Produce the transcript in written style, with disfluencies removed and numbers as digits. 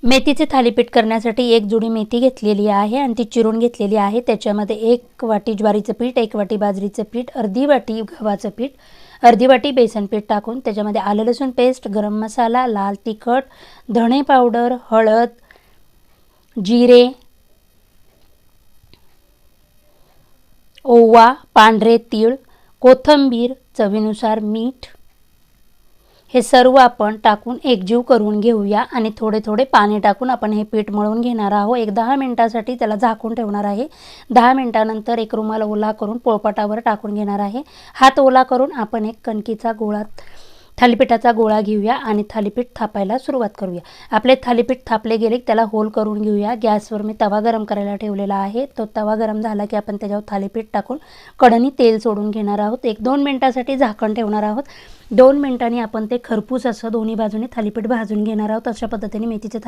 मेथीचे थालीपीठ करण्यासाठी एक जुडी मेथी घेतलेली आहे आणि ती चिरून घेतलेली आहे। त्याच्यामध्ये 1 वाटी ज्वारीचं पीठ, 1 वाटी बाजरीचं पीठ, अर्धी वाटी गव्हाचं पीठ, अर्धी वाटी बेसन पीठ टाकून त्याच्यामध्ये आलं लसूण पेस्ट, गरम मसाला, लाल तिखट, धणे पावडर, हळद, जिरे, ओवा, पांढरे तीळ, कोथिंबीर, चवीनुसार मीठ हे सर्व आपण टाकून एकजीव करून घेऊया आणि थोडे थोडे पाणी टाकून आपण हे पीठ मळून घेणार आहोत। एक 10 मिनिटांसाठी त्याला झाकून ठेवणार आहे। 10 मिनिटांनंतर एक रुमाल ओला करून पोळपाटावर टाकून घेणार आहे। हात ओला करून आपण एक कणकीचा गोळा थालीपीठाचा गोळा घेऊया आणि थालीपीठ थापायला सुरुवात करूया। आपले थालीपीठ थापले गेले त्याला होल करून घेऊया। गॅसवर मी तवा गरम करायला ठेवलेला आहे। तो तवा गरम झाला की आपण त्याच्यावर थालीपीठ टाकून कढईने तेल सोडून घेणार आहोत। 1-2 मिनिटांसाठी झाकण ठेवणार आहोत। 2 मिनिटांनी आपण ते खरपूस असं दोन्ही बाजूने थालीपीठ भाजून घेणार आहोत। अशा पद्धतीने मेथीचे